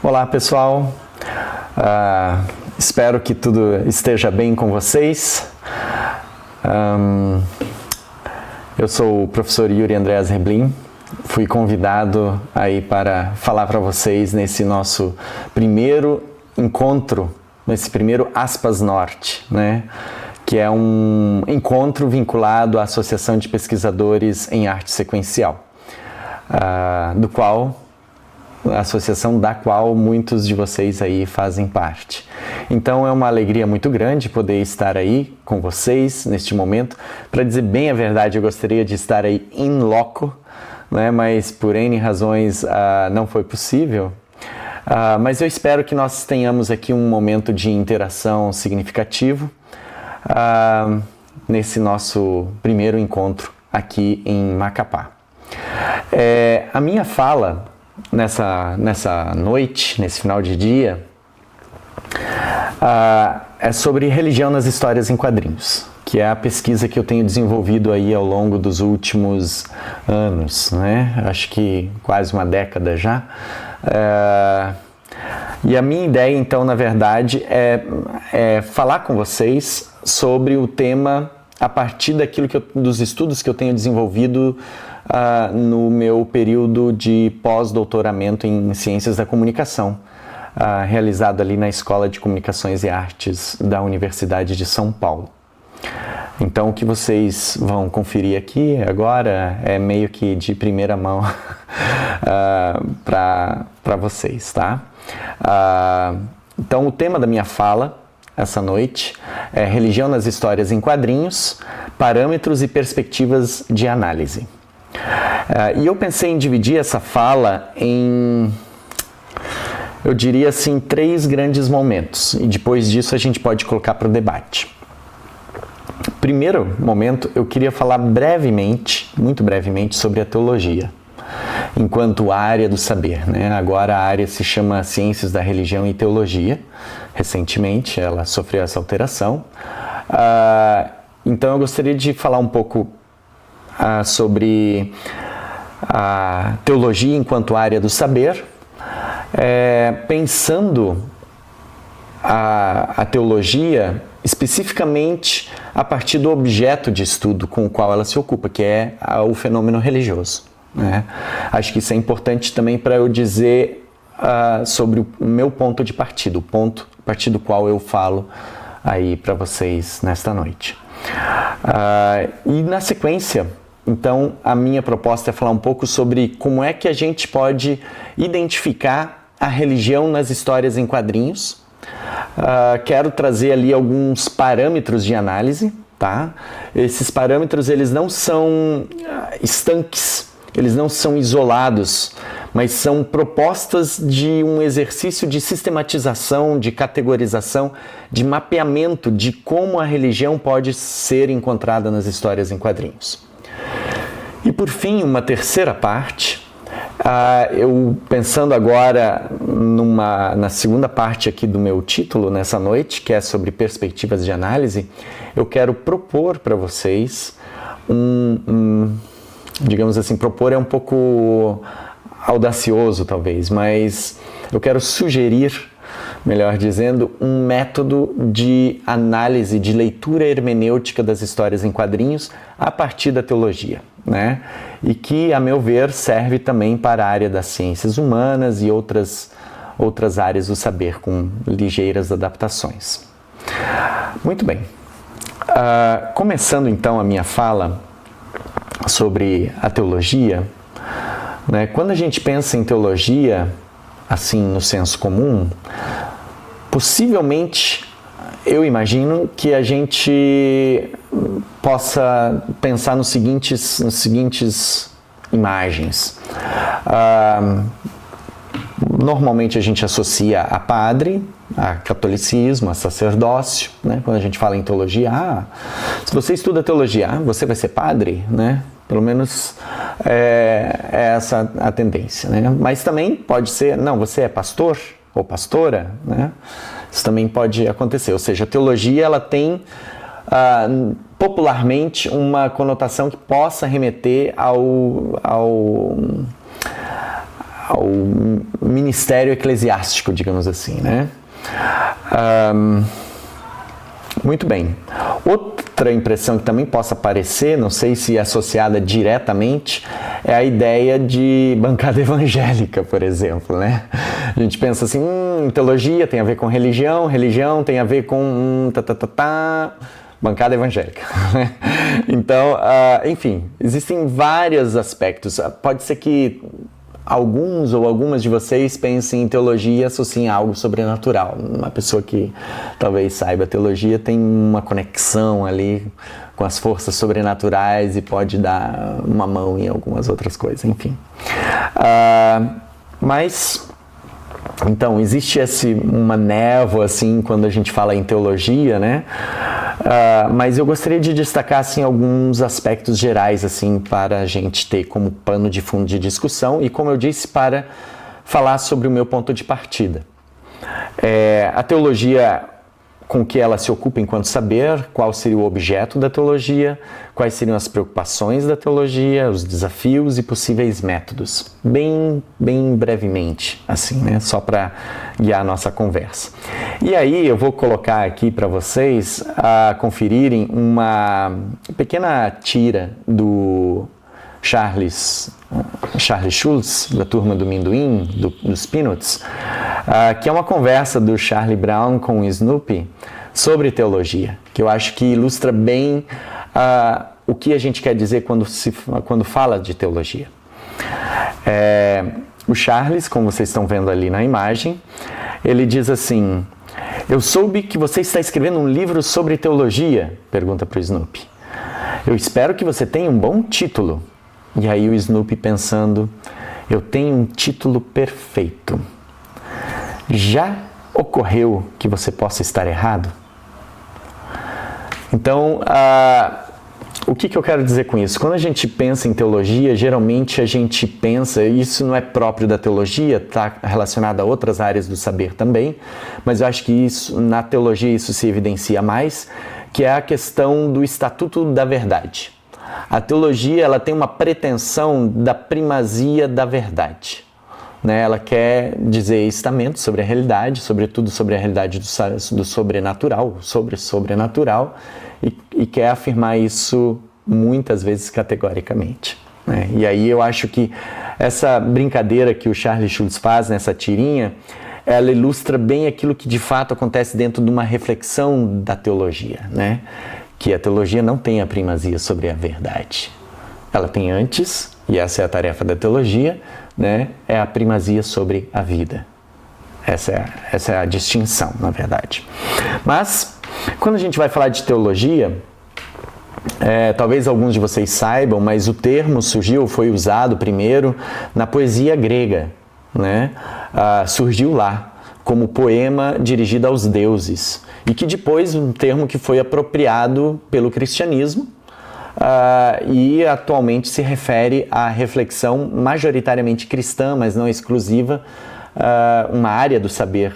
Olá, pessoal. Espero que tudo esteja bem com vocês. Eu sou o professor Yuri Andreas Reblin. Fui convidado aí para falar para vocês nesse nosso primeiro encontro, nesse primeiro Aspas Norte, né? Que é um encontro vinculado à Associação de Pesquisadores em Arte Sequencial, a associação da qual muitos de vocês aí fazem parte. Então é uma alegria muito grande poder estar aí com vocês neste momento. Para dizer bem a verdade, eu gostaria de estar aí in loco, né? Mas por N razões não foi possível. Mas eu espero que nós tenhamos aqui um momento de interação significativo nesse nosso primeiro encontro aqui em Macapá. A minha fala nessa noite, nesse final de dia, é sobre religião nas histórias em quadrinhos, que é a pesquisa que eu tenho desenvolvido aí ao longo dos últimos anos, né? Acho que quase uma década já. E a minha ideia, então, na verdade, é falar com vocês sobre o tema a partir dos estudos que eu tenho desenvolvido no meu período de pós-doutoramento em Ciências da Comunicação, realizado ali na Escola de Comunicações e Artes da Universidade de São Paulo. Então, o que vocês vão conferir aqui agora é meio que de primeira mão para vocês, tá? Então, o tema da minha fala essa noite é Religião nas Histórias em Quadrinhos, Parâmetros e Perspectivas de Análise. E eu pensei em dividir essa fala em, eu diria assim, 3 grandes momentos. E depois disso a gente pode colocar para o debate. Primeiro momento, eu queria falar brevemente, muito brevemente, sobre a teologia, enquanto área do saber, né? Agora a área se chama Ciências da Religião e Teologia. Recentemente ela sofreu essa alteração. Então eu gostaria de falar um pouco sobre a teologia enquanto área do saber, pensando a teologia especificamente a partir do objeto de estudo com o qual ela se ocupa, que é o fenômeno religioso, né? Acho que isso é importante também para eu dizer sobre o meu ponto de partida, o ponto a partir do qual eu falo aí para vocês nesta noite. E na sequência, então, a minha proposta é falar um pouco sobre como é que a gente pode identificar a religião nas histórias em quadrinhos. Quero trazer ali alguns parâmetros de análise, tá? Esses parâmetros, eles não são estanques, eles não são isolados, mas são propostas de um exercício de sistematização, de categorização, de mapeamento de como a religião pode ser encontrada nas histórias em quadrinhos. E por fim, uma terceira parte, eu pensando agora na segunda parte aqui do meu título nessa noite, que é sobre perspectivas de análise, eu quero propor para vocês digamos assim, propor é um pouco audacioso talvez, mas eu quero sugerir, melhor dizendo, um método de análise, de leitura hermenêutica das histórias em quadrinhos a partir da teologia, né? E que, a meu ver, serve também para a área das ciências humanas e outras áreas do saber, com ligeiras adaptações. Muito bem. Começando então a minha fala sobre a teologia, né? Quando a gente pensa em teologia, assim, no senso comum, possivelmente eu imagino que a gente possa pensar nas seguintes imagens. Normalmente a gente associa a padre, a catolicismo, a sacerdócio, né? Quando a gente fala em teologia, se você estuda teologia, você vai ser padre, né? Pelo menos é essa a tendência, né? Mas também pode ser, não, você é pastor ou pastora, né? Isso também pode acontecer, ou seja, a teologia ela tem popularmente uma conotação que possa remeter ao ao ministério eclesiástico, digamos assim, né? Muito bem. Outra impressão que também possa aparecer, não sei se é associada diretamente, é a ideia de bancada evangélica, por exemplo, né? A gente pensa assim, teologia tem a ver com religião, religião tem a ver com bancada evangélica. Então, enfim, existem vários aspectos. Pode ser que alguns ou algumas de vocês pensem em teologia e associem a algo sobrenatural. Uma pessoa que talvez saiba teologia tem uma conexão ali com as forças sobrenaturais e pode dar uma mão em algumas outras coisas, enfim. Mas, então, existe uma névoa, assim, quando a gente fala em teologia, né? Mas eu gostaria de destacar, assim, alguns aspectos gerais, assim, para a gente ter como pano de fundo de discussão e, como eu disse, para falar sobre o meu ponto de partida. A teologia, com que ela se ocupa enquanto saber, qual seria o objeto da teologia, quais seriam as preocupações da teologia, os desafios e possíveis métodos. Bem brevemente, assim, né? Só para guiar a nossa conversa. E aí eu vou colocar aqui para vocês conferirem uma pequena tira do Charles Schulz, da Turma do Minduim, dos Peanuts, que é uma conversa do Charlie Brown com o Snoopy sobre teologia, que eu acho que ilustra bem o que a gente quer dizer quando fala de teologia. O Charles, como vocês estão vendo ali na imagem, ele diz assim: "Eu soube que você está escrevendo um livro sobre teologia", pergunta para o Snoopy. "Eu espero que você tenha um bom título." E aí o Snoopy pensando: "Eu tenho um título perfeito. Já ocorreu que você possa estar errado?" Então, o que eu quero dizer com isso? Quando a gente pensa em teologia, geralmente a gente pensa, isso não é próprio da teologia, está relacionado a outras áreas do saber também, mas eu acho que na teologia isso se evidencia mais, que é a questão do estatuto da verdade. A teologia, ela tem uma pretensão da primazia da verdade, né? Ela quer dizer estamento sobre a realidade, sobretudo sobre a realidade do sobrenatural, sobre sobrenatural, e quer afirmar isso muitas vezes categoricamente, né? E aí eu acho que essa brincadeira que o Charles Schulz faz nessa tirinha, ela ilustra bem aquilo que de fato acontece dentro de uma reflexão da teologia, né? Que a teologia não tem a primazia sobre a verdade. Ela tem antes, e essa é a tarefa da teologia, né? É a primazia sobre a vida. Essa é a distinção, na verdade. Mas, quando a gente vai falar de teologia, talvez alguns de vocês saibam, mas o termo foi usado primeiro na poesia grega, né? Surgiu lá como poema dirigido aos deuses, e que depois um termo que foi apropriado pelo cristianismo e atualmente se refere à reflexão majoritariamente cristã, mas não exclusiva, uma área do saber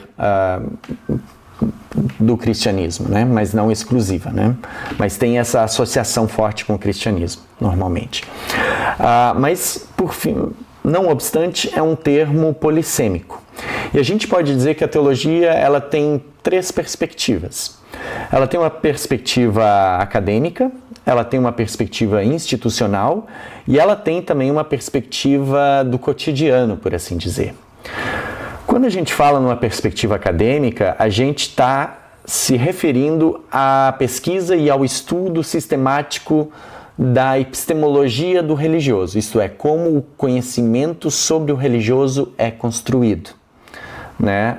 do cristianismo, né? Mas não exclusiva, né? Mas tem essa associação forte com o cristianismo, normalmente. Mas, por fim, não obstante, é um termo polissêmico. E a gente pode dizer que a teologia, ela tem três perspectivas. Ela tem uma perspectiva acadêmica, ela tem uma perspectiva institucional e ela tem também uma perspectiva do cotidiano, por assim dizer. Quando a gente fala numa perspectiva acadêmica, a gente está se referindo à pesquisa e ao estudo sistemático da epistemologia do religioso, isto é, como o conhecimento sobre o religioso é construído, né?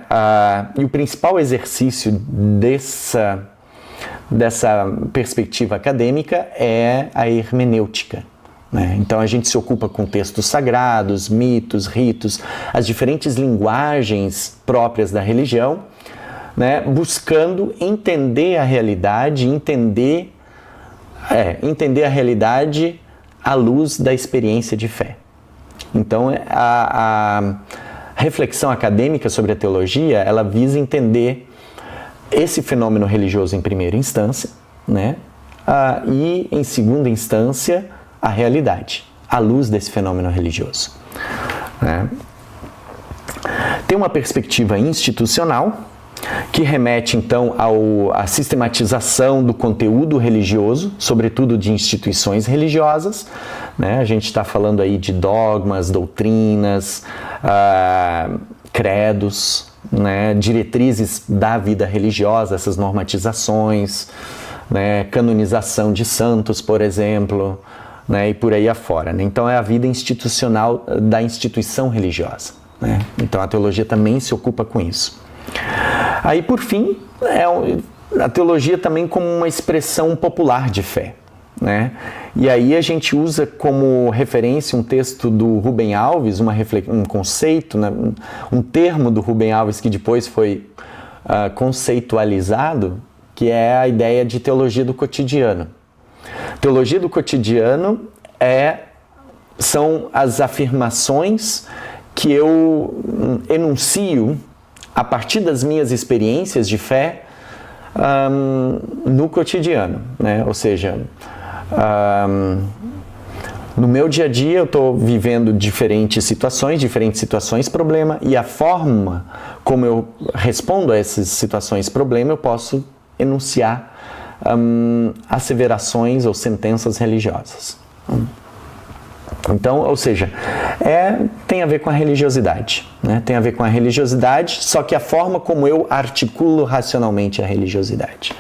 E o principal exercício dessa perspectiva acadêmica é a hermenêutica, né? Então a gente se ocupa com textos sagrados, mitos, ritos, as diferentes linguagens próprias da religião, né? Buscando entender a realidade, entender a realidade à luz da experiência de fé. Então, a reflexão acadêmica sobre a teologia, ela visa entender esse fenômeno religioso em primeira instância, né? E, em segunda instância, a realidade, à luz desse fenômeno religioso, né? Tem uma perspectiva institucional, que remete então à sistematização do conteúdo religioso, sobretudo de instituições religiosas, né? A gente está falando aí de dogmas, doutrinas, credos, né? Diretrizes da vida religiosa, essas normatizações, né? Canonização de santos, por exemplo, né? E por aí afora, né? Então é a vida institucional da instituição religiosa, né? Então a teologia também se ocupa com isso. Aí, por fim, a teologia também como uma expressão popular de fé, né? E aí a gente usa como referência um texto do Rubem Alves, um conceito, né? Um termo do Rubem Alves que depois foi conceitualizado, que é a ideia de teologia do cotidiano. Teologia do cotidiano são as afirmações que eu enuncio a partir das minhas experiências de fé no cotidiano, né? Ou seja, no meu dia a dia eu estou vivendo diferentes situações problema, e a forma como eu respondo a essas situações problema eu posso enunciar asseverações ou sentenças religiosas. Então, ou seja, tem a ver com a religiosidade, né? Tem a ver com a religiosidade, só que a forma como eu articulo racionalmente a religiosidade.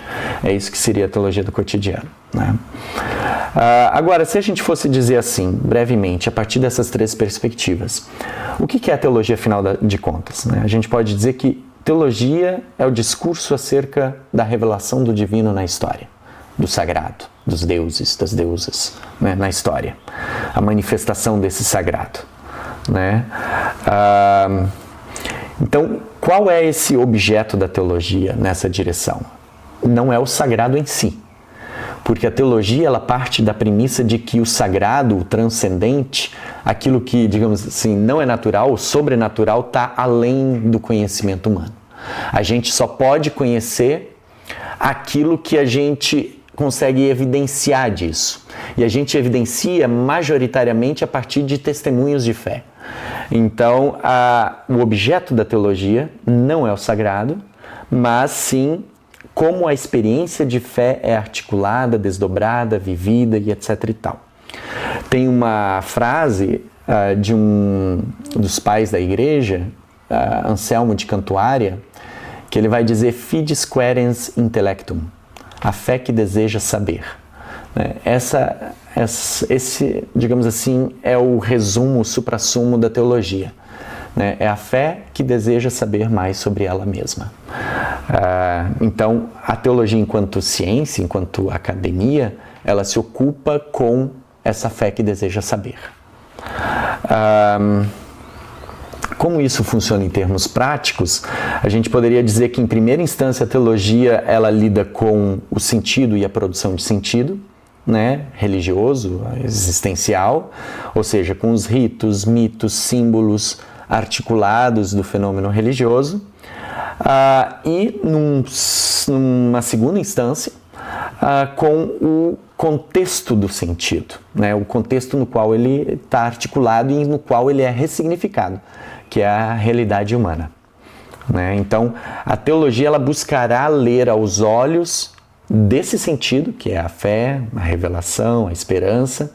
É isso que seria a teologia do cotidiano, né? Agora, se a gente fosse dizer assim, brevemente, a partir dessas três perspectivas, o que é a teologia, afinal de contas, né? A gente pode dizer que teologia é o discurso acerca da revelação do divino na história, do sagrado, dos deuses, das deusas, né, na história, a manifestação desse sagrado, né? Então, qual é esse objeto da teologia nessa direção? Não é o sagrado em si, porque a teologia ela parte da premissa de que o sagrado, o transcendente, aquilo que, digamos assim, não é natural, o sobrenatural, está além do conhecimento humano. A gente só pode conhecer aquilo que a gente consegue evidenciar disso. E a gente evidencia majoritariamente a partir de testemunhos de fé. Então, o objeto da teologia não é o sagrado, mas sim como a experiência de fé é articulada, desdobrada, vivida e etc. e tal. Tem uma frase de um dos pais da igreja, Anselmo de Cantuária, que ele vai dizer fides querens intellectum, a fé que deseja saber. Esse, digamos assim, é o resumo, o suprassumo da teologia. É a fé que deseja saber mais sobre ela mesma. Então, a teologia enquanto ciência, enquanto academia, ela se ocupa com essa fé que deseja saber. Como isso funciona em termos práticos, a gente poderia dizer que, em primeira instância, a teologia ela lida com o sentido e a produção de sentido, né, religioso, existencial, ou seja, com os ritos, mitos, símbolos articulados do fenômeno religioso, e numa segunda instância, com o contexto do sentido, né, o contexto no qual ele está articulado e no qual ele é ressignificado, que é a realidade humana, né? Então, a teologia ela buscará ler aos olhos desse sentido, que é a fé, a revelação, a esperança,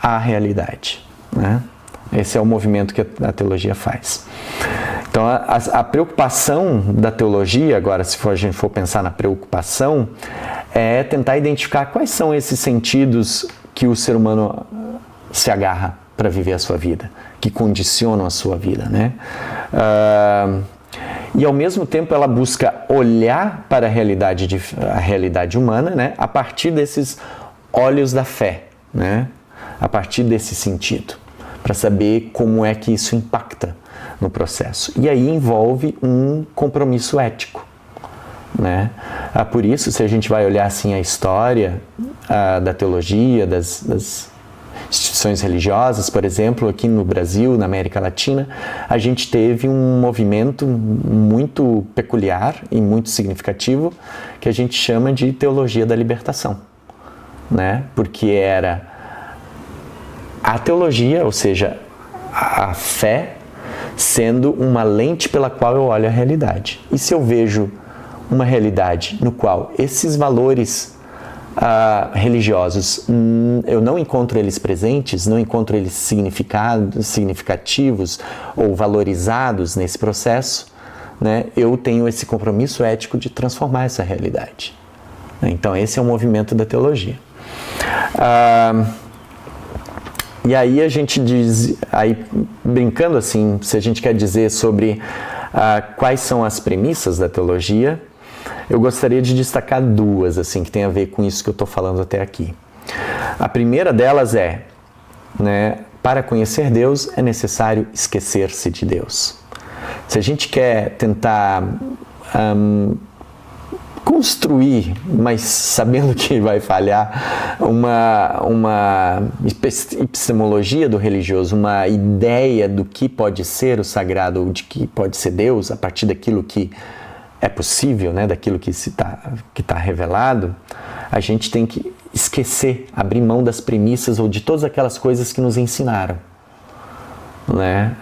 a realidade, né? Esse é o movimento que a teologia faz. Então, a preocupação da teologia, agora, se a gente for pensar na preocupação, é tentar identificar quais são esses sentidos que o ser humano se agarra para viver a sua vida, que condicionam a sua vida, né? E ao mesmo tempo ela busca olhar para a realidade humana, né? A partir desses olhos da fé, né? A partir desse sentido, para saber como é que isso impacta no processo. E aí envolve um compromisso ético, né? Por isso, se a gente vai olhar assim a história da teologia, das instituições religiosas, por exemplo, aqui no Brasil, na América Latina, a gente teve um movimento muito peculiar e muito significativo que a gente chama de teologia da libertação, né? Porque era a teologia, ou seja, a fé, sendo uma lente pela qual eu olho a realidade. E se eu vejo uma realidade no qual esses valores religiosos, eu não encontro eles presentes, não encontro eles significativos ou valorizados nesse processo, né, eu tenho esse compromisso ético de transformar essa realidade. Então, esse é o movimento da teologia. E aí a gente diz, aí brincando assim, se a gente quer dizer sobre quais são as premissas da teologia, eu gostaria de destacar duas, assim, que tem a ver com isso que eu estou falando até aqui. A primeira delas é, né, para conhecer Deus é necessário esquecer-se de Deus. Se a gente quer tentar construir, mas sabendo que vai falhar, uma epistemologia do religioso, uma ideia do que pode ser o sagrado ou de que pode ser Deus, a partir daquilo que é possível, né, daquilo que está revelado, a gente tem que esquecer, abrir mão das premissas ou de todas aquelas coisas que nos ensinaram, né?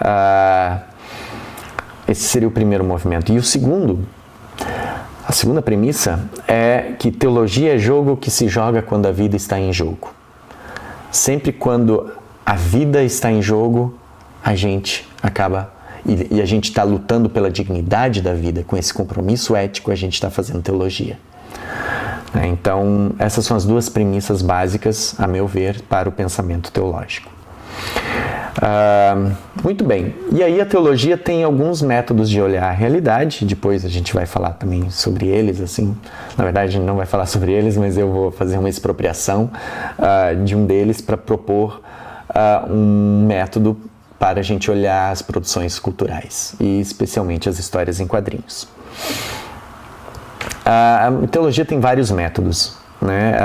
Esse seria o primeiro movimento. E o segundo, a segunda premissa é que teologia é jogo que se joga quando a vida está em jogo. Sempre quando a vida está em jogo, a gente acaba, e a gente está lutando pela dignidade da vida, com esse compromisso ético, a gente está fazendo teologia. Então, essas são as duas premissas básicas, a meu ver, para o pensamento teológico. Muito bem, e aí a teologia tem alguns métodos de olhar a realidade, depois a gente vai falar também sobre eles, assim, na verdade a gente não vai falar sobre eles, mas eu vou fazer uma expropriação de um deles para propor um método para a gente olhar as produções culturais, e especialmente as histórias em quadrinhos. A teologia tem vários métodos, né?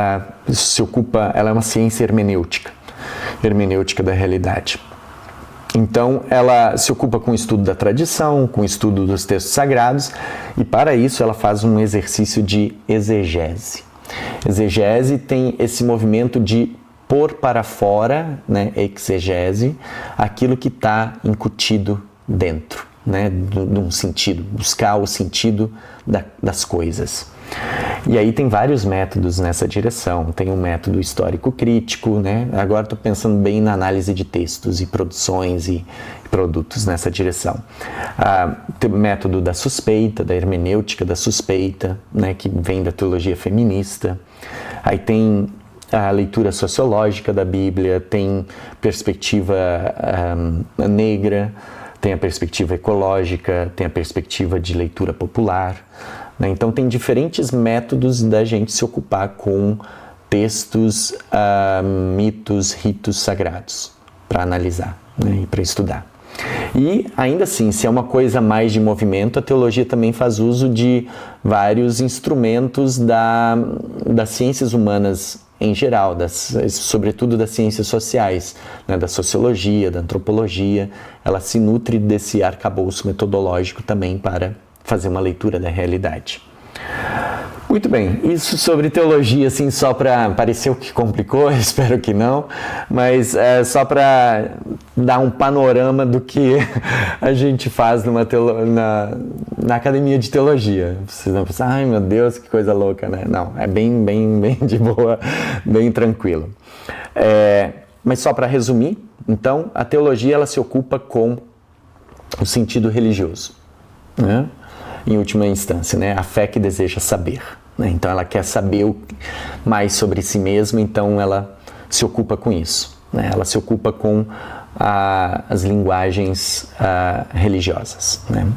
Ela é uma ciência hermenêutica da realidade. Então, ela se ocupa com o estudo da tradição, com o estudo dos textos sagrados, e para isso ela faz um exercício de exegese. Exegese tem esse movimento de pôr para fora, né, exegese, aquilo que está incutido dentro, né, de um sentido, buscar o sentido das coisas. E aí tem vários métodos nessa direção. Tem um método histórico-crítico, né? Agora estou pensando bem na análise de textos e produções e produtos nessa direção. Tem o método da suspeita, da hermenêutica da suspeita, né? Que vem da teologia feminista. Aí tem a leitura sociológica da Bíblia, tem perspectiva negra, tem a perspectiva ecológica, tem a perspectiva de leitura popular. Então, tem diferentes métodos da gente se ocupar com textos, mitos, ritos sagrados para analisar, né, e para estudar. E, ainda assim, se é uma coisa mais de movimento, a teologia também faz uso de vários instrumentos das ciências humanas em geral, sobretudo das ciências sociais, né, da sociologia, da antropologia. Ela se nutre desse arcabouço metodológico também para fazer uma leitura da realidade. Muito bem, isso sobre teologia, assim, só para parecer que complicou, espero que não, mas só para dar um panorama do que a gente faz na academia de teologia. Vocês vão pensar, ai meu Deus, que coisa louca, né? Não, é bem de boa, bem tranquilo. Mas só para resumir, então, a teologia ela se ocupa com o sentido religioso, né? Em última instância, né? A fé que deseja saber, né? Então ela quer saber mais sobre si mesma, então ela se ocupa com isso, né? Ela se ocupa com as linguagens religiosas, né?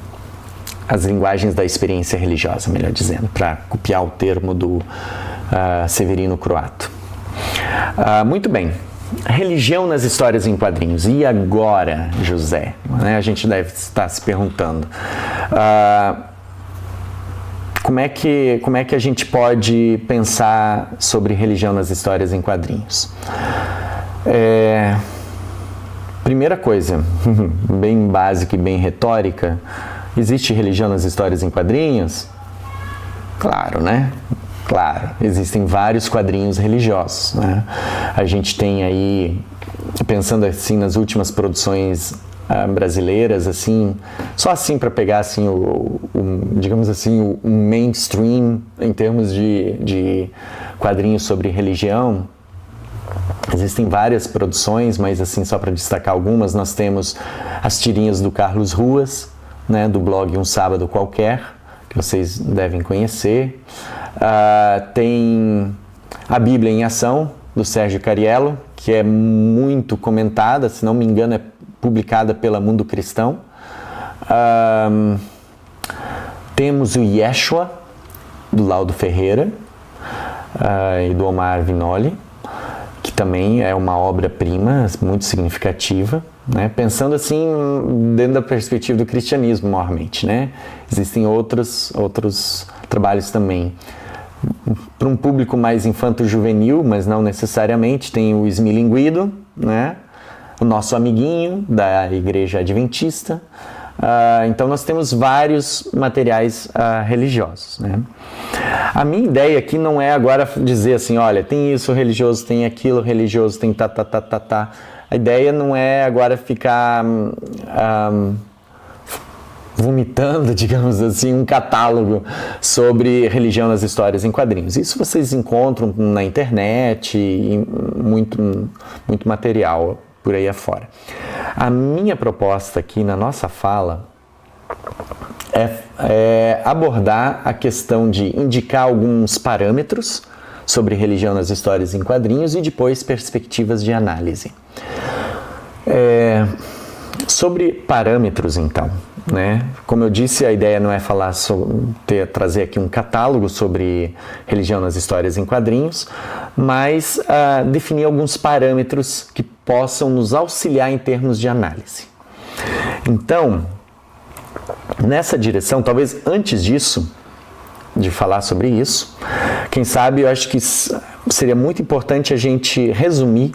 As linguagens da experiência religiosa, melhor dizendo, para copiar o termo do Severino Croato. Muito bem. Religião nas histórias em quadrinhos. E agora, José? Né? A gente deve estar se perguntando. Como é que a gente pode pensar sobre religião nas histórias em quadrinhos? Primeira coisa, bem básica e bem retórica, existe religião nas histórias em quadrinhos? Claro, né? Claro, existem vários quadrinhos religiosos, né? A gente tem aí, pensando assim nas últimas produções brasileiras, assim, só assim para pegar assim digamos assim, o mainstream em termos de quadrinhos sobre religião. Existem várias produções, mas assim, só para destacar algumas, nós temos as tirinhas do Carlos Ruas, né, do blog Um Sábado Qualquer, que vocês devem conhecer. Tem a Bíblia em Ação, do Sérgio Cariello, que é muito comentada, se não me engano é publicada pela Mundo Cristão. Temos o Yeshua, do Laudo Ferreira e do Omar Vinoli, que também é uma obra-prima muito significativa, né? Pensando assim dentro da perspectiva do cristianismo, maiormente, né? Existem outros trabalhos também. Para um público mais infanto-juvenil, mas não necessariamente, tem o Esmilinguido, né? O nosso amiguinho da Igreja Adventista. Então nós temos vários materiais religiosos, né? A minha ideia aqui não é agora dizer assim, olha, tem isso religioso, tem aquilo religioso, tem tá. A ideia não é agora ficar vomitando, digamos assim, um catálogo sobre religião nas histórias em quadrinhos. Isso vocês encontram na internet e muito material por aí afora. A minha proposta aqui na nossa fala é abordar a questão de indicar alguns parâmetros sobre religião nas histórias em quadrinhos e depois perspectivas de análise. Sobre parâmetros, então, né? Como eu disse, a ideia não é falar trazer aqui um catálogo sobre religião nas histórias em quadrinhos, mas definir alguns parâmetros que possam nos auxiliar em termos de análise. Então, nessa direção, talvez antes disso, de falar sobre isso, quem sabe eu acho que seria muito importante a gente resumir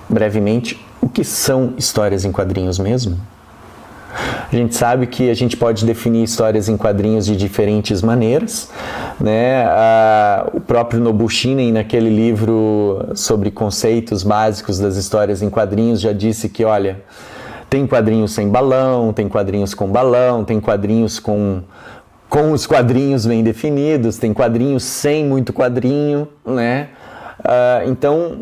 brevemente o que são histórias em quadrinhos mesmo. A gente sabe que a gente pode definir histórias em quadrinhos de diferentes maneiras, né? O próprio Nobushinen, naquele livro sobre conceitos básicos das histórias em quadrinhos, já disse que, olha, tem quadrinhos sem balão, tem quadrinhos com balão, tem quadrinhos com os quadrinhos bem definidos, tem quadrinhos sem muito quadrinho, né? Então,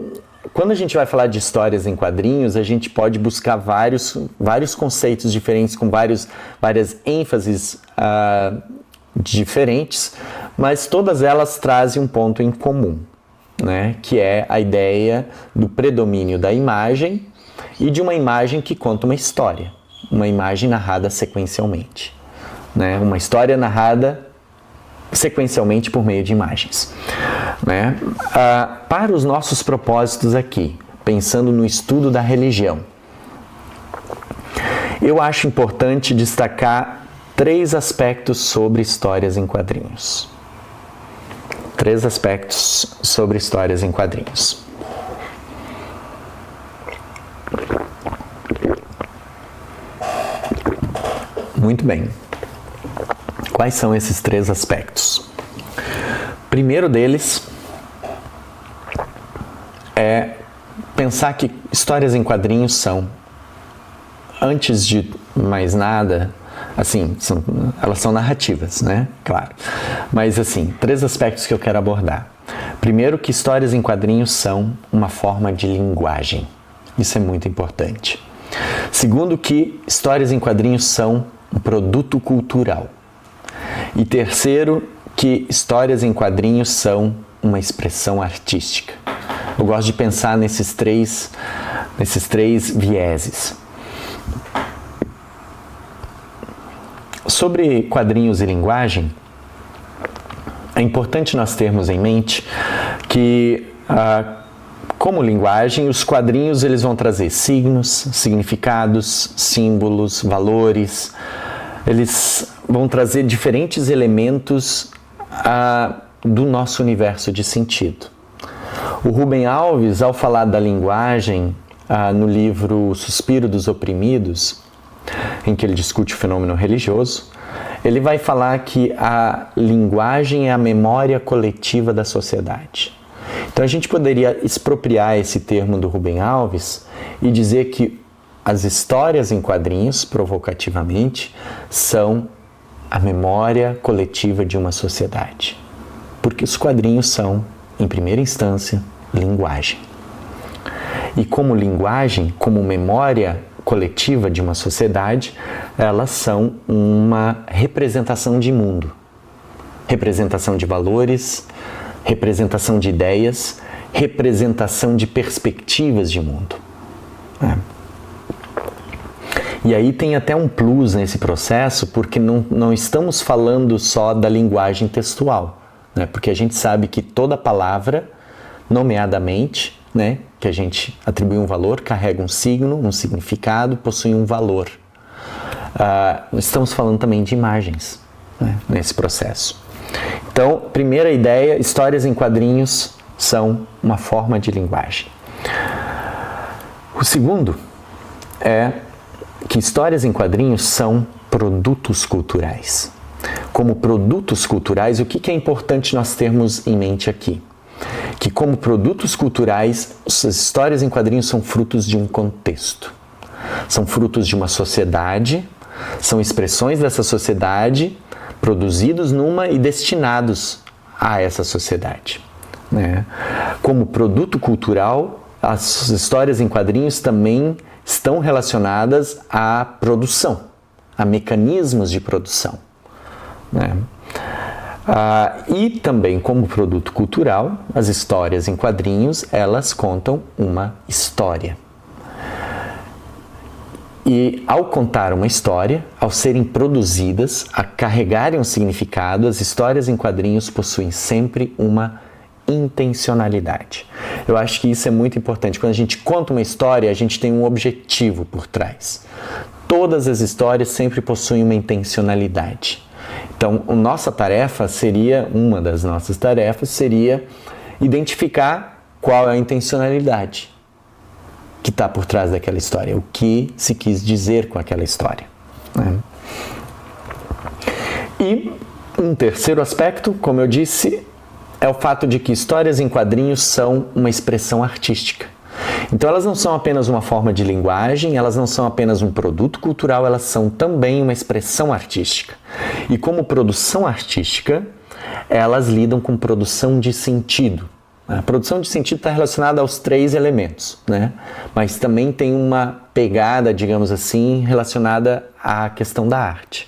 quando a gente vai falar de histórias em quadrinhos, a gente pode buscar vários conceitos diferentes, com várias ênfases diferentes, mas todas elas trazem um ponto em comum, né? Que é a ideia do predomínio da imagem e de uma imagem que conta uma história, uma imagem narrada sequencialmente, né? Uma história narrada sequencialmente por meio de imagens, né? Para os nossos propósitos aqui, pensando no estudo da religião, eu acho importante destacar 3 aspectos sobre histórias em quadrinhos. 3 aspectos sobre histórias em quadrinhos. Muito bem. Quais são esses 3 aspectos? Primeiro deles é pensar que histórias em quadrinhos são, antes de mais nada, assim, elas são narrativas, né? Claro. Mas, assim, 3 aspectos que eu quero abordar. Primeiro, que histórias em quadrinhos são uma forma de linguagem. Isso é muito importante. Segundo, que histórias em quadrinhos são um produto cultural. E terceiro, que histórias em quadrinhos são uma expressão artística. Eu gosto de pensar nesses três vieses. Sobre quadrinhos e linguagem, é importante nós termos em mente que, como linguagem, os quadrinhos eles vão trazer signos, significados, símbolos, valores. Eles vão trazer diferentes elementos do nosso universo de sentido. O Rubem Alves, ao falar da linguagem no livro O Suspiro dos Oprimidos, em que ele discute o fenômeno religioso, ele vai falar que a linguagem é a memória coletiva da sociedade. Então a gente poderia expropriar esse termo do Rubem Alves e dizer que as histórias em quadrinhos, provocativamente, são a memória coletiva de uma sociedade. Porque os quadrinhos são, em primeira instância, linguagem. E como linguagem, como memória coletiva de uma sociedade, elas são uma representação de mundo, representação de valores, representação de ideias, representação de perspectivas de mundo. E aí tem até um plus nesse processo, porque não estamos falando só da linguagem textual, né? Porque a gente sabe que toda palavra, nomeadamente, né, que a gente atribui um valor, carrega um signo, um significado, possui um valor. Estamos falando também de imagens, né, nesse processo. Então, primeira ideia, histórias em quadrinhos são uma forma de linguagem. O segundo é que histórias em quadrinhos são produtos culturais. Como produtos culturais, o que é importante nós termos em mente aqui? Que como produtos culturais, as histórias em quadrinhos são frutos de um contexto. São frutos de uma sociedade, são expressões dessa sociedade, produzidos numa e destinados a essa sociedade, né? Como produto cultural, as histórias em quadrinhos também estão relacionadas à produção, a mecanismos de produção, né? E também como produto cultural, as histórias em quadrinhos, elas contam uma história. E ao contar uma história, ao serem produzidas, a carregarem um significado, as histórias em quadrinhos possuem sempre uma intencionalidade. Eu acho que isso é muito importante. Quando a gente conta uma história, a gente tem um objetivo por trás. Todas as histórias sempre possuem uma intencionalidade. Então, uma das nossas tarefas seria identificar qual é a intencionalidade que está por trás daquela história, o que se quis dizer com aquela história, né? E um terceiro aspecto, como eu disse, é o fato de que histórias em quadrinhos são uma expressão artística. Então elas não são apenas uma forma de linguagem, elas não são apenas um produto cultural, elas são também uma expressão artística. E como produção artística, elas lidam com produção de sentido. A produção de sentido está relacionada aos 3 elementos, né? Mas também tem uma pegada, digamos assim, relacionada à questão da arte.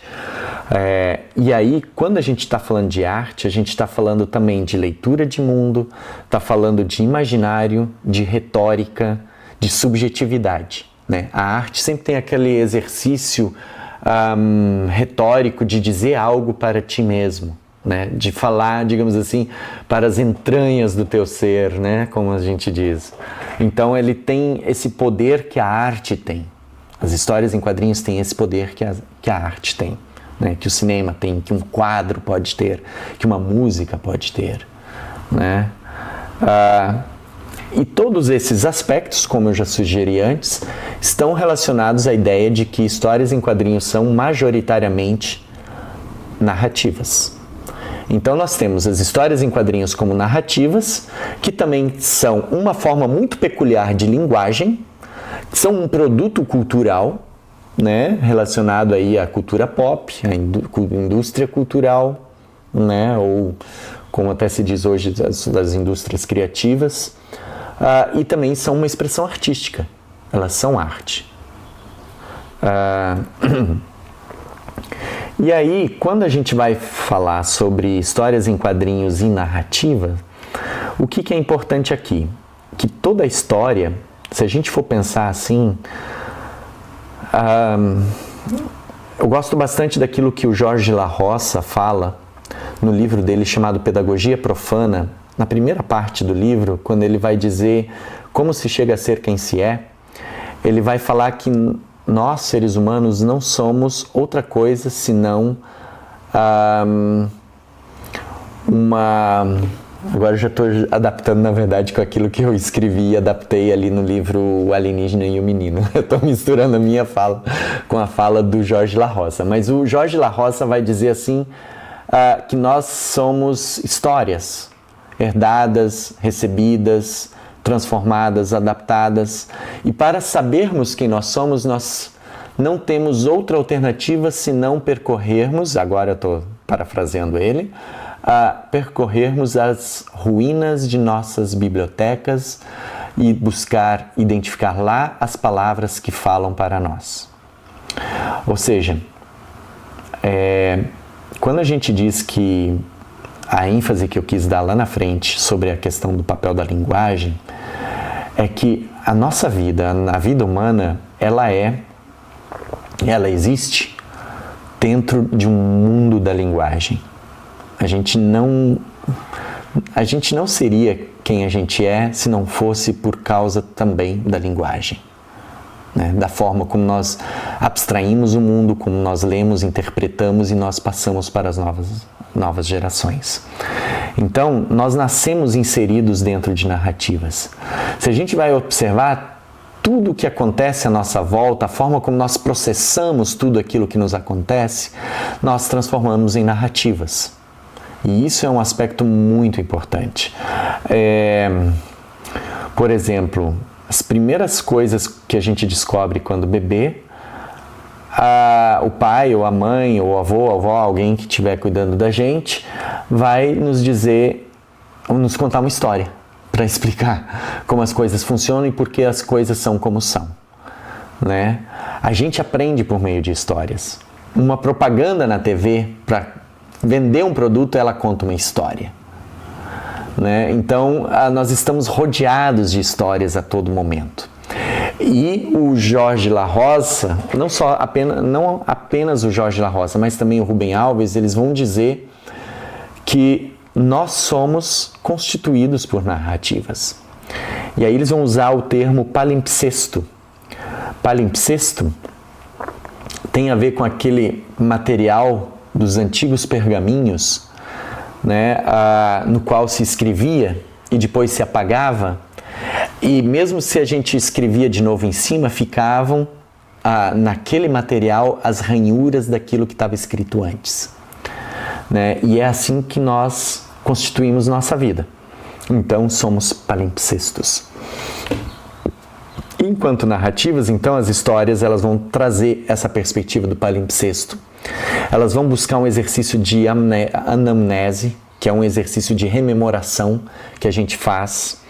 E aí, quando a gente está falando de arte, a gente está falando também de leitura de mundo, está falando de imaginário, de retórica, de subjetividade, né? A arte sempre tem aquele exercício retórico de dizer algo para ti mesmo, né? De falar, digamos assim, para as entranhas do teu ser, né? Como a gente diz. Então ele tem esse poder que a arte tem. As histórias em quadrinhos têm esse poder que a arte tem, né? Que o cinema tem, que um quadro pode ter, que uma música pode ter, né? E todos esses aspectos, como eu já sugeri antes, estão relacionados à ideia de que histórias em quadrinhos são majoritariamente narrativas. Então nós temos as histórias em quadrinhos como narrativas, que também são uma forma muito peculiar de linguagem, são um produto cultural, né, relacionado aí à cultura pop, à indústria cultural, né, ou como até se diz hoje, das indústrias criativas, e também são uma expressão artística, elas são arte. E aí, quando a gente vai falar sobre histórias em quadrinhos e narrativa, o que é importante aqui? Que toda história, se a gente for pensar assim, eu gosto bastante daquilo que o Jorge La Roça fala no livro dele chamado Pedagogia Profana, na primeira parte do livro, quando ele vai dizer como se chega a ser quem se é, ele vai falar que nós, seres humanos, não somos outra coisa senão Agora eu já estou adaptando, na verdade, com aquilo que eu escrevi e adaptei ali no livro O Alienígena e o Menino. Eu estou misturando a minha fala com a fala do Jorge La Roça. Mas o Jorge La Roça vai dizer assim, que nós somos histórias herdadas, recebidas transformadas, adaptadas. E para sabermos quem nós somos, nós não temos outra alternativa senão percorrermos, agora eu estou parafraseando ele, percorrermos as ruínas de nossas bibliotecas e buscar identificar lá as palavras que falam para nós. Ou seja, quando a gente diz que a ênfase que eu quis dar lá na frente sobre a questão do papel da linguagem é que a nossa vida, a vida humana, ela existe dentro de um mundo da linguagem. A gente não seria quem a gente é se não fosse por causa também da linguagem, né? Da forma como nós abstraímos o mundo, como nós lemos, interpretamos e nós passamos para as novas gerações. Então, nós nascemos inseridos dentro de narrativas. Se a gente vai observar tudo o que acontece à nossa volta, a forma como nós processamos tudo aquilo que nos acontece, nós transformamos em narrativas. E isso é um aspecto muito importante. Por exemplo, as primeiras coisas que a gente descobre quando bebê, o pai ou a mãe ou o avô, a avó, alguém que estiver cuidando da gente, vai nos contar uma história para explicar como as coisas funcionam e por que as coisas são como são, né? A gente aprende por meio de histórias. Uma propaganda na TV para vender um produto, ela conta uma história, né? Então, nós estamos rodeados de histórias a todo momento. E o Jorge La Roça, não apenas o Jorge La Roça, mas também o Rubem Alves, eles vão dizer que nós somos constituídos por narrativas. E aí eles vão usar o termo palimpsesto. Palimpsesto tem a ver com aquele material dos antigos pergaminhos, né, no qual se escrevia e depois se apagava, e mesmo se a gente escrevia de novo em cima, ficavam naquele material as ranhuras daquilo que estava escrito antes, né? E é assim que nós constituímos nossa vida. Então somos palimpsestos. Enquanto narrativas, então, as histórias elas vão trazer essa perspectiva do palimpsesto. Elas vão buscar um exercício de anamnese, que é um exercício de rememoração que a gente faz.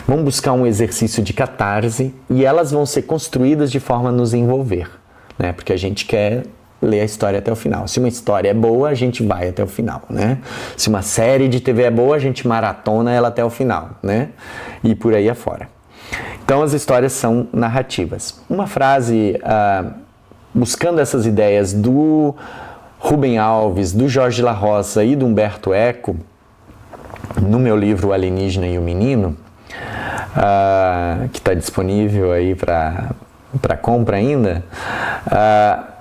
Vão buscar um exercício de catarse e elas vão ser construídas de forma a nos envolver, né? Porque a gente quer ler a história até o final. Se uma história é boa, a gente vai até o final, né? Se uma série de TV é boa, a gente maratona ela até o final, né? E por aí afora. Então, as histórias são narrativas. Uma frase, buscando essas ideias do Rubem Alves, do Jorge La Roça e do Humberto Eco, no meu livro O Alienígena e o Menino, que está disponível aí para compra ainda,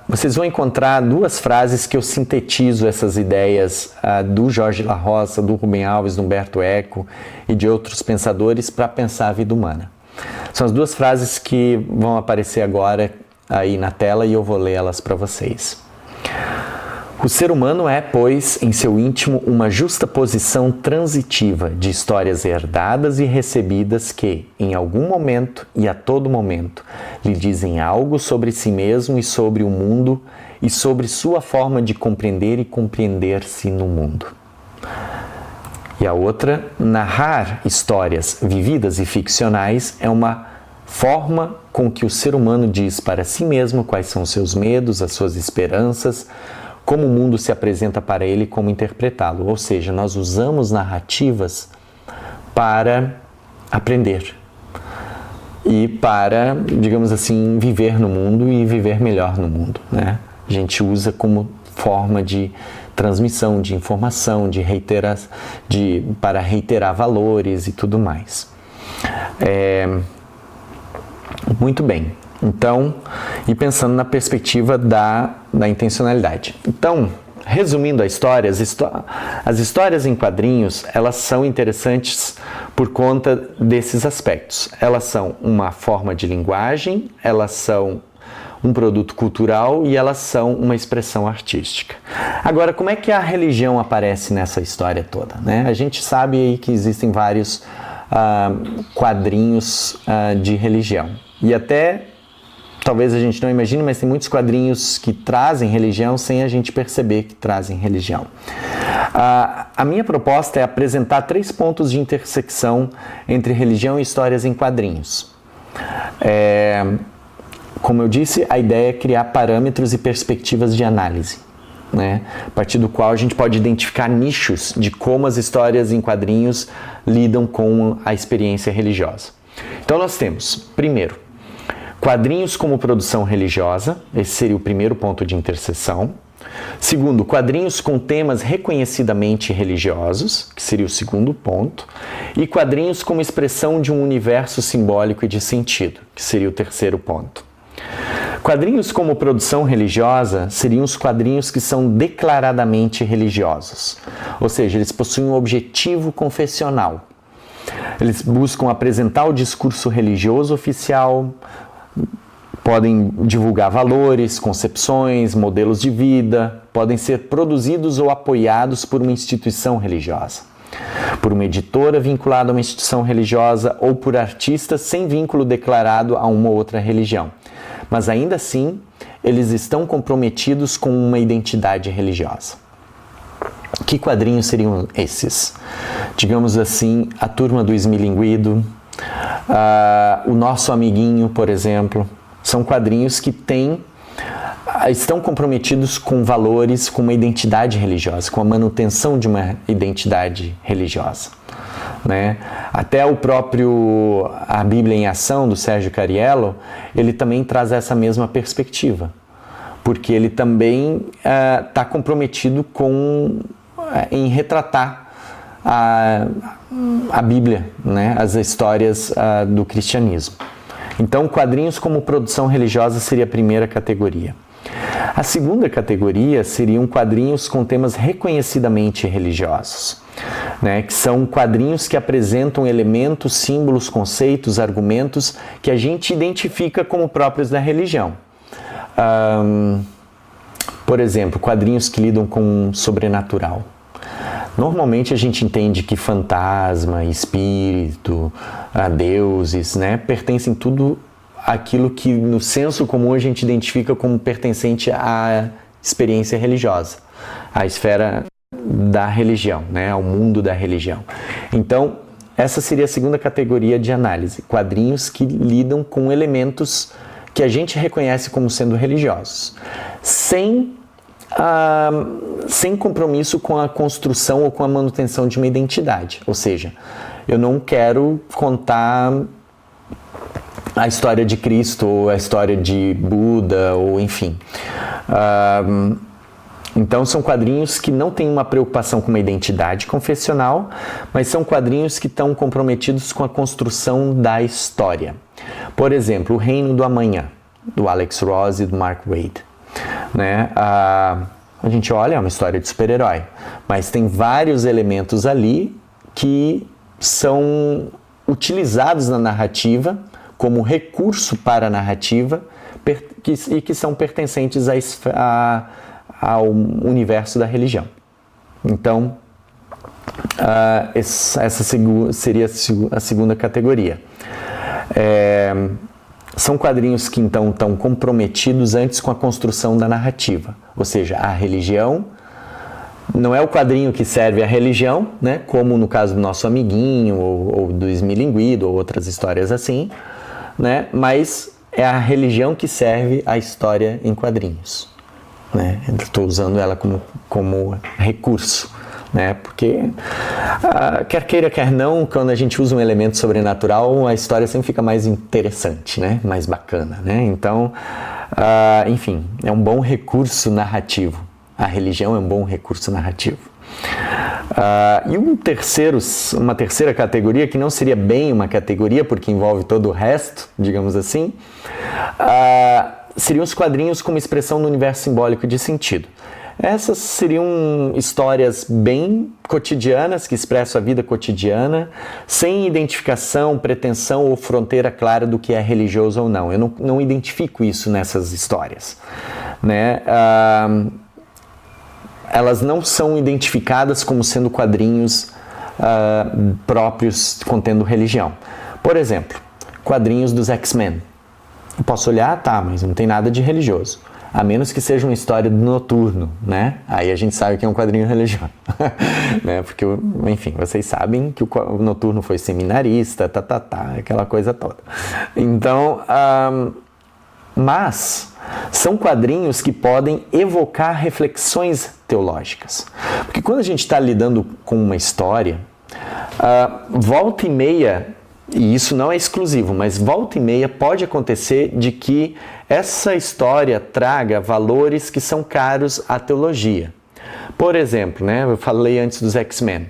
vocês vão encontrar duas frases que eu sintetizo essas ideias do Jorge La Roça, do Rubem Alves, do Humberto Eco e de outros pensadores para pensar a vida humana. São as duas frases que vão aparecer agora aí na tela e eu vou ler elas para vocês. O ser humano é, pois, em seu íntimo, uma justaposição transitiva de histórias herdadas e recebidas que, em algum momento e a todo momento, lhe dizem algo sobre si mesmo e sobre o mundo e sobre sua forma de compreender e compreender-se no mundo. E a outra, narrar histórias vividas e ficcionais é uma forma com que o ser humano diz para si mesmo quais são os seus medos, as suas esperanças, como o mundo se apresenta para ele e como interpretá-lo. Ou seja, nós usamos narrativas para aprender e para, digamos assim, viver no mundo e viver melhor no mundo, né? A gente usa como forma de transmissão de informação, para reiterar valores e tudo mais. Muito bem. Então, e pensando na perspectiva da intencionalidade. Então, resumindo a história, as histórias em quadrinhos, elas são interessantes por conta desses aspectos. Elas são uma forma de linguagem, elas são um produto cultural e elas são uma expressão artística. Agora, como é que a religião aparece nessa história toda, né? A gente sabe aí que existem vários quadrinhos de religião. E até, talvez a gente não imagine, mas tem muitos quadrinhos que trazem religião sem a gente perceber que trazem religião. A minha proposta é apresentar 3 pontos de intersecção entre religião e histórias em quadrinhos. Como eu disse, a ideia é criar parâmetros e perspectivas de análise, né? A partir do qual a gente pode identificar nichos de como as histórias em quadrinhos lidam com a experiência religiosa. Então nós temos, primeiro, quadrinhos como produção religiosa, esse seria o primeiro ponto de interseção. Segundo, quadrinhos com temas reconhecidamente religiosos, que seria o segundo ponto. E quadrinhos como expressão de um universo simbólico e de sentido, que seria o terceiro ponto. Quadrinhos como produção religiosa seriam os quadrinhos que são declaradamente religiosos, ou seja, eles possuem um objetivo confessional. Eles buscam apresentar o discurso religioso oficial, podem divulgar valores, concepções, modelos de vida, podem ser produzidos ou apoiados por uma instituição religiosa, por uma editora vinculada a uma instituição religiosa ou por artistas sem vínculo declarado a uma outra religião. Mas ainda assim, eles estão comprometidos com uma identidade religiosa. Que quadrinhos seriam esses? Digamos assim, a Turma do Esmilinguido, o Nosso Amiguinho, por exemplo. São quadrinhos que estão comprometidos com valores, com uma identidade religiosa, com a manutenção de uma identidade religiosa, né? Até a Bíblia em Ação, do Sérgio Cariello, ele também traz essa mesma perspectiva, porque ele também está comprometido em retratar a Bíblia, né? As histórias do cristianismo. Então, quadrinhos como produção religiosa seria a primeira categoria. A segunda categoria seriam quadrinhos com temas reconhecidamente religiosos, né? Que são quadrinhos que apresentam elementos, símbolos, conceitos, argumentos que a gente identifica como próprios da religião. Por exemplo, quadrinhos que lidam com o sobrenatural. Normalmente a gente entende que fantasma, espírito, deuses, né, pertencem tudo aquilo que no senso comum a gente identifica como pertencente à experiência religiosa, à esfera da religião, né, ao mundo da religião. Então, essa seria a segunda categoria de análise, quadrinhos que lidam com elementos que a gente reconhece como sendo religiosos, sem compromisso com a construção ou com a manutenção de uma identidade. Ou seja, eu não quero contar a história de Cristo, ou a história de Buda, ou enfim. Então, são quadrinhos que não têm uma preocupação com uma identidade confessional, mas são quadrinhos que estão comprometidos com a construção da história. Por exemplo, O Reino do Amanhã, do Alex Ross e do Mark Waid. Né? A gente olha, é uma história de super-herói, mas tem vários elementos ali que são utilizados na narrativa como recurso para a narrativa e que são pertencentes ao universo da religião. Então, essa seria a segunda categoria. São quadrinhos que então estão comprometidos antes com a construção da narrativa, ou seja, a religião não é o quadrinho que serve à religião, né, como no caso do Nosso Amiguinho ou do Esmilinguido ou outras histórias assim, né, mas é a religião que serve à história em quadrinhos, né? Estou usando ela como recurso, né? Porque quer queira, quer não, quando a gente usa um elemento sobrenatural, a história sempre fica mais interessante, né? Mais bacana, né? Então, enfim, é um bom recurso narrativo. A religião é um bom recurso narrativo. E uma terceira categoria, que não seria bem uma categoria, porque envolve todo o resto, digamos assim, seriam os quadrinhos como expressão do universo simbólico de sentido. Essas seriam histórias bem cotidianas, que expressam a vida cotidiana, sem identificação, pretensão ou fronteira clara do que é religioso ou não. Eu não identifico isso nessas histórias, né? Elas não são identificadas como sendo quadrinhos próprios contendo religião. Por exemplo, quadrinhos dos X-Men. Eu posso olhar, tá, mas não tem nada de religioso. A menos que seja uma história do Noturno, né? Aí a gente sabe que é um quadrinho religioso, né? Porque, enfim, vocês sabem que o Noturno foi seminarista, aquela coisa toda. Então, mas são quadrinhos que podem evocar reflexões teológicas. Porque quando a gente está lidando com uma história, volta e meia, e isso não é exclusivo, mas volta e meia pode acontecer de que essa história traga valores que são caros à teologia. Por exemplo, né, eu falei antes dos X-Men,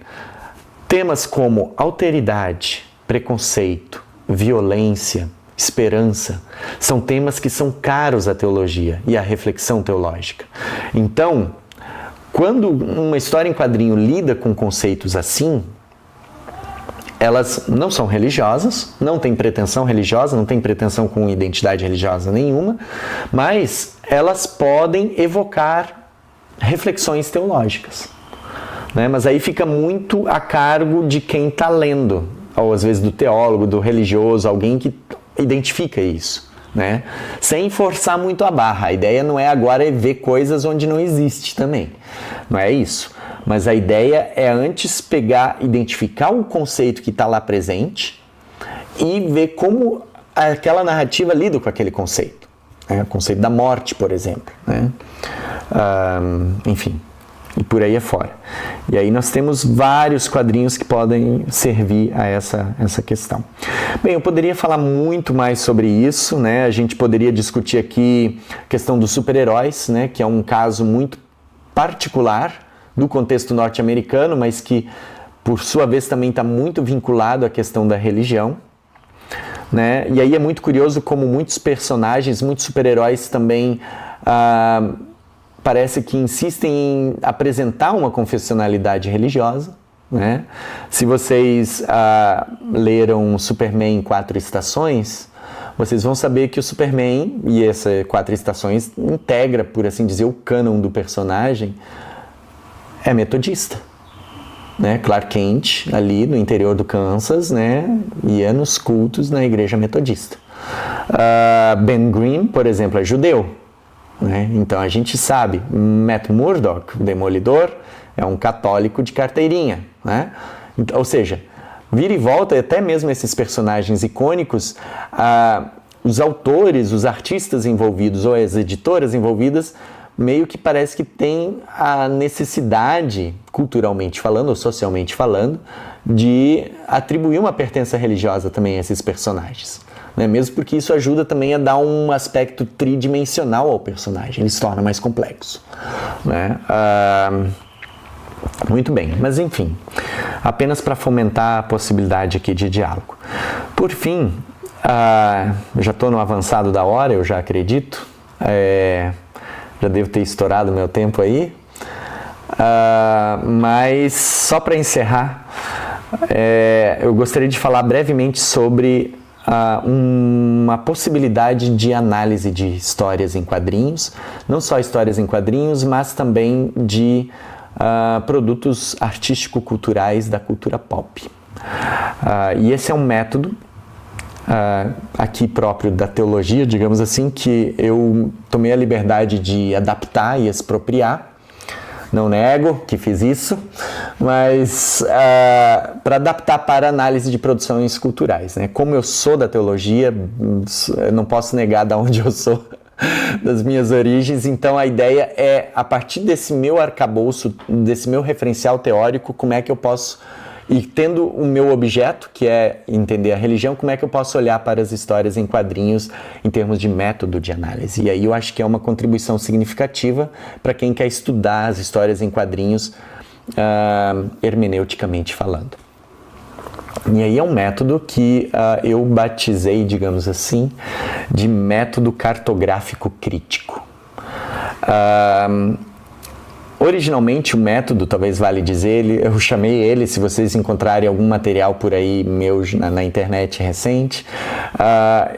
temas como alteridade, preconceito, violência, esperança, são temas que são caros à teologia e à reflexão teológica. Então, quando uma história em quadrinho lida com conceitos assim, elas não são religiosas, não têm pretensão religiosa, não têm pretensão com identidade religiosa nenhuma, mas elas podem evocar reflexões teológicas, né? Mas aí fica muito a cargo de quem está lendo, ou às vezes do teólogo, do religioso, alguém que identifica isso, né? Sem forçar muito a barra. A ideia não é agora ver coisas onde não existe também, não é isso. Mas a ideia é antes identificar o conceito que está lá presente e ver como aquela narrativa lida com aquele conceito. Né? O conceito da morte, por exemplo. Né? Enfim, e por aí afora. E aí nós temos vários quadrinhos que podem servir a essa questão. Bem, eu poderia falar muito mais sobre isso, né? A gente poderia discutir aqui a questão dos super-heróis, né? Que é um caso muito particular do contexto norte-americano, mas que, por sua vez, também está muito vinculado à questão da religião, né? E aí é muito curioso como muitos personagens, muitos super-heróis também parece que insistem em apresentar uma confessionalidade religiosa, né? Se vocês leram Superman 4 Estações, vocês vão saber que o Superman e essas 4 estações integra, por assim dizer, o cânon do personagem, é metodista, né? Clark Kent, ali no interior do Kansas, né? Ia nos cultos na igreja metodista. Ben Grimm, por exemplo, é judeu, né? Então a gente sabe, Matt Murdock, o Demolidor, é um católico de carteirinha, né? Então, ou seja, vira e volta, até mesmo esses personagens icônicos, os autores, os artistas envolvidos ou as editoras envolvidas meio que parece que tem a necessidade, culturalmente falando ou socialmente falando, de atribuir uma pertença religiosa também a esses personagens, né? Mesmo porque isso ajuda também a dar um aspecto tridimensional ao personagem, ele se torna mais complexo, né? Muito bem, mas enfim, apenas para fomentar a possibilidade aqui de diálogo. Por fim, eu já estou no avançado da hora, eu já acredito, já devo ter estourado meu tempo aí, mas só para encerrar, eu gostaria de falar brevemente sobre uma possibilidade de análise de histórias em quadrinhos, não só histórias em quadrinhos, mas também de produtos artístico-culturais da cultura pop. E esse é um método aqui próprio da teologia, digamos assim, que eu tomei a liberdade de adaptar e expropriar. Não nego que fiz isso, mas para adaptar para análise de produções culturais, né? Como eu sou da teologia, eu não posso negar de onde eu sou, das minhas origens, então a ideia é, a partir desse meu arcabouço, desse meu referencial teórico, como é que eu posso, e tendo o meu objeto, que é entender a religião, como é que eu posso olhar para as histórias em quadrinhos em termos de método de análise. E aí eu acho que é uma contribuição significativa para quem quer estudar as histórias em quadrinhos hermeneuticamente falando. E aí é um método que eu batizei, digamos assim, de método cartográfico crítico. Originalmente o método, talvez vale dizer, eu chamei ele, se vocês encontrarem algum material por aí meu na internet recente,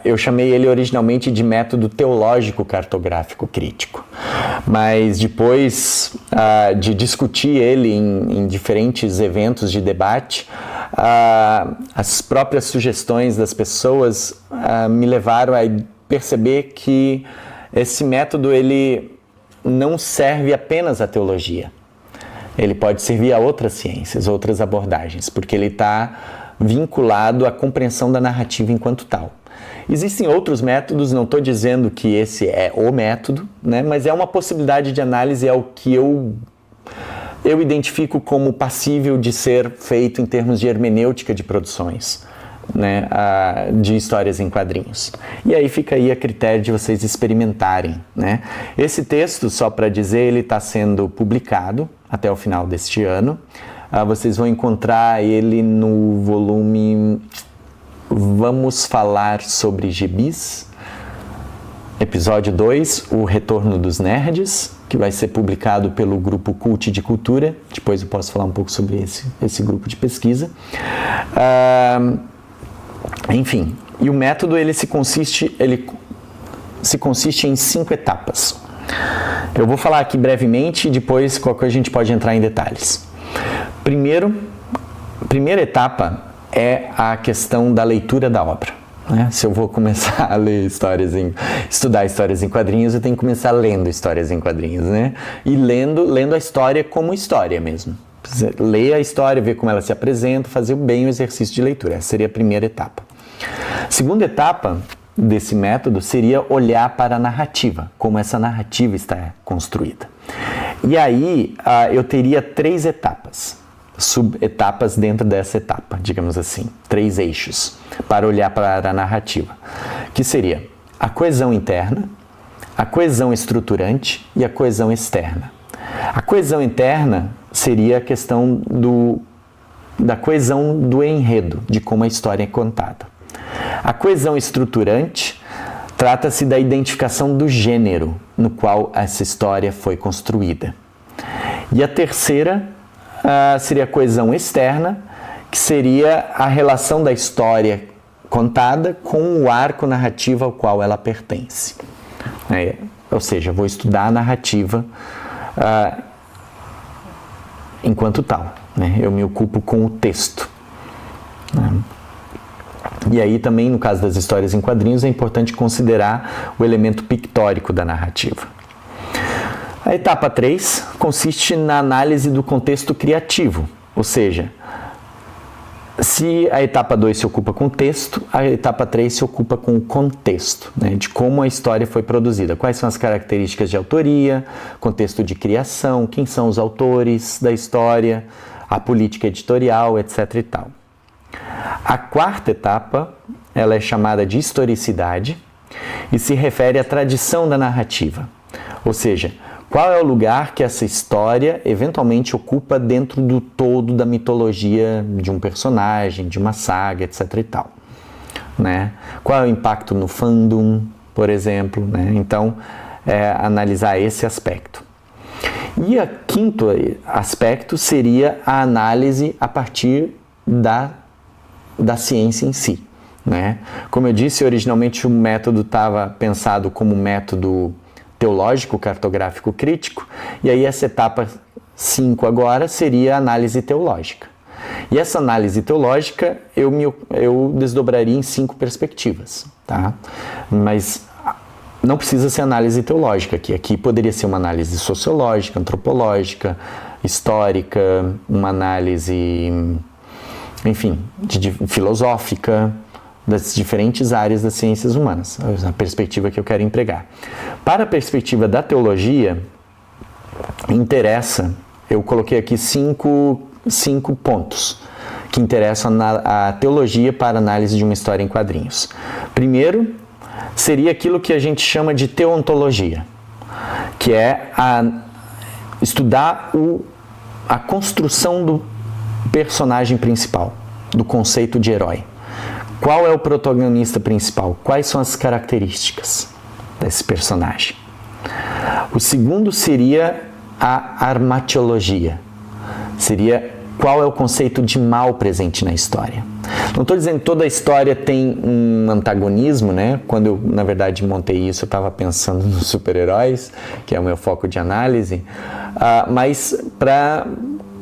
eu chamei ele originalmente de método teológico cartográfico crítico. Mas depois de discutir ele em diferentes eventos de debate, as próprias sugestões das pessoas me levaram a perceber que esse método ele não serve apenas à teologia. Ele pode servir a outras ciências, outras abordagens, porque ele está vinculado à compreensão da narrativa enquanto tal. Existem outros métodos, não estou dizendo que esse é o método, né, mas é uma possibilidade de análise, é o que eu identifico como passível de ser feito em termos de hermenêutica de produções, né, de histórias em quadrinhos. E aí fica aí a critério de vocês experimentarem, né? Esse texto, só para dizer, ele está sendo publicado até o final deste ano. Vocês vão encontrar ele no volume Vamos Falar sobre Gibis, episódio 2, O Retorno dos Nerds, que vai ser publicado pelo grupo Cult de Cultura. Depois eu posso falar um pouco sobre esse grupo de pesquisa. Enfim, e o método ele se consiste em 5 etapas. Eu vou falar aqui brevemente e depois qualquer a gente pode entrar em detalhes. Primeira etapa é a questão da leitura da obra, né? Se eu vou começar a ler estudar histórias em quadrinhos, eu tenho que começar lendo histórias em quadrinhos, né? E lendo a história como história mesmo. Ler a história, ver como ela se apresenta, fazer bem o exercício de leitura. Essa seria a primeira etapa. Segunda etapa desse método seria olhar para a narrativa, como essa narrativa está construída. E aí eu teria 3 etapas, subetapas dentro dessa etapa, digamos assim, 3 eixos para olhar para a narrativa, que seria a coesão interna, a coesão estruturante e a coesão externa. A coesão interna seria a questão da coesão do enredo, de como a história é contada. A coesão estruturante trata-se da identificação do gênero no qual essa história foi construída. E a terceira seria a coesão externa, que seria a relação da história contada com o arco narrativo ao qual ela pertence. Ou seja, vou estudar a narrativa enquanto tal, né? Eu me ocupo com o texto, né? E aí também, no caso das histórias em quadrinhos, é importante considerar o elemento pictórico da narrativa. A etapa 3 consiste na análise do contexto criativo, ou seja, se a etapa 2 se ocupa com o texto, a etapa 3 se ocupa com o contexto, né, de como a história foi produzida, quais são as características de autoria, contexto de criação, quem são os autores da história, a política editorial, etc. e tal. A quarta etapa, ela é chamada de historicidade e se refere à tradição da narrativa, ou seja, qual é o lugar que essa história eventualmente ocupa dentro do todo da mitologia de um personagem, de uma saga, etc. e tal, né? Qual é o impacto no fandom, por exemplo, né? Então, analisar esse aspecto. E o quinto aspecto seria a análise a partir da ciência em si, né? Como eu disse, originalmente o método estava pensado como método teológico, cartográfico, crítico, e aí essa etapa 5 agora seria a análise teológica. E essa análise teológica eu desdobraria em 5 perspectivas, tá? Mas não precisa ser análise teológica aqui. Aqui poderia ser uma análise sociológica, antropológica, histórica, uma análise, enfim, filosófica, das diferentes áreas das ciências humanas, a perspectiva que eu quero empregar. Para a perspectiva da teologia, eu coloquei aqui 5 pontos que interessam a teologia para a análise de uma história em quadrinhos. Primeiro, seria aquilo que a gente chama de teontologia, que é estudar a construção do personagem principal, do conceito de herói. Qual é o protagonista principal? Quais são as características desse personagem? O segundo seria a armatiologia. Seria qual é o conceito de mal presente na história. Não estou dizendo que toda a história tem um antagonismo, né? Quando eu, na verdade, montei isso, eu estava pensando nos super-heróis, que é o meu foco de análise, mas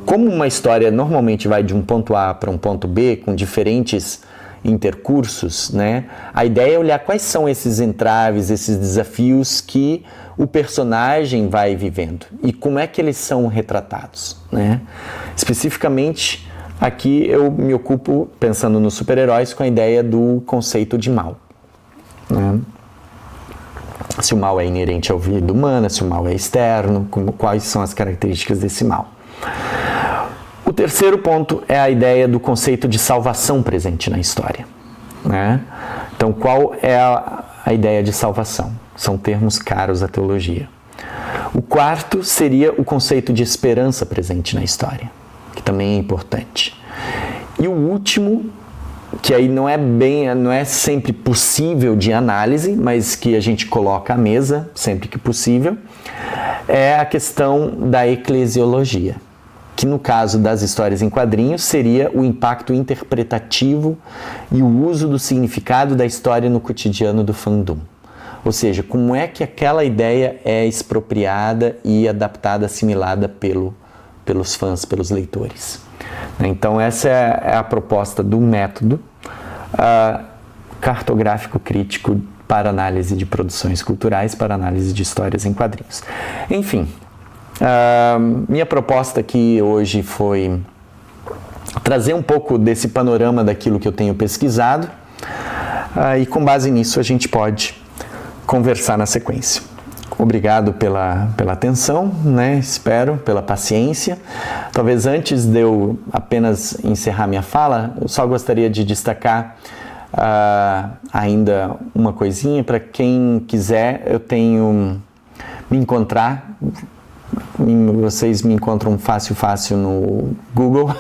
como uma história normalmente vai de um ponto A para um ponto B, com diferentes intercursos, né? A ideia é olhar quais são esses entraves, esses desafios que o personagem vai vivendo e como é que eles são retratados, né? Especificamente, aqui eu me ocupo, pensando nos super-heróis, com a ideia do conceito de mal, né? Se o mal é inerente à vida humana, se o mal é externo, quais são as características desse mal. O terceiro ponto é a ideia do conceito de salvação presente na história, né? Então, qual é a ideia de salvação? São termos caros à teologia. O quarto seria o conceito de esperança presente na história, que também é importante. E o último, que aí não é sempre possível de análise, mas que a gente coloca à mesa sempre que possível, é a questão da eclesiologia, que no caso das histórias em quadrinhos seria o impacto interpretativo e o uso do significado da história no cotidiano do fandom. Ou seja, como é que aquela ideia é expropriada e adaptada, assimilada pelos fãs, pelos leitores. Então essa é a proposta do método cartográfico crítico para análise de produções culturais, para análise de histórias em quadrinhos. Enfim, minha proposta aqui hoje foi trazer um pouco desse panorama daquilo que eu tenho pesquisado e com base nisso a gente pode conversar na sequência. Obrigado pela atenção, né? Espero, pela paciência. Talvez antes de eu apenas encerrar minha fala, eu só gostaria de destacar ainda uma coisinha. Para quem quiser, eu tenho me encontrar. Vocês me encontram fácil no Google,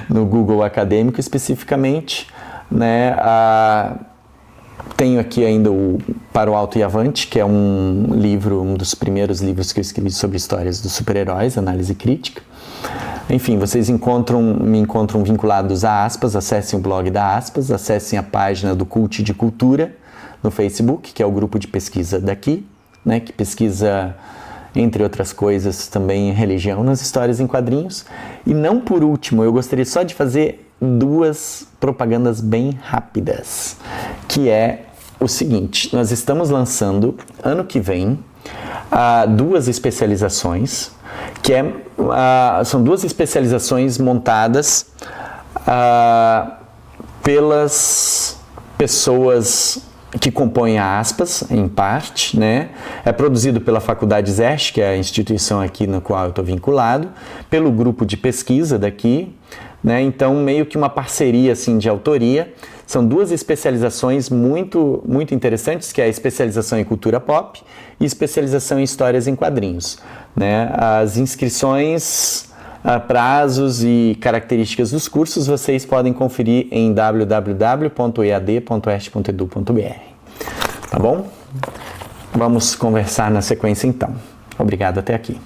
no Google Acadêmico especificamente, né? Tenho aqui ainda o Para o Alto e Avante, que é um dos primeiros livros que eu escrevi sobre histórias dos super-heróis, análise crítica. Enfim, vocês me encontram vinculados a Aspas, acessem o blog da Aspas, acessem a página do Cult de Cultura no Facebook, que é o grupo de pesquisa daqui, né, que pesquisa, entre outras coisas, também religião nas histórias em quadrinhos. E não por último, eu gostaria só de fazer duas propagandas bem rápidas, que é o seguinte: nós estamos lançando ano que vem duas especializações, que são duas especializações montadas pelas pessoas que compõem a Aspas, em parte, né? É produzido pela Faculdade ZEST, que é a instituição aqui na qual eu estou vinculado, pelo grupo de pesquisa daqui, né? Então, meio que uma parceria assim, de autoria. São duas especializações muito, muito interessantes, que é a especialização em cultura pop e especialização em histórias em quadrinhos, né? As inscrições, prazos e características dos cursos vocês podem conferir em www.ead.est.edu.br. Tá bom? Vamos conversar na sequência então. Obrigado até aqui.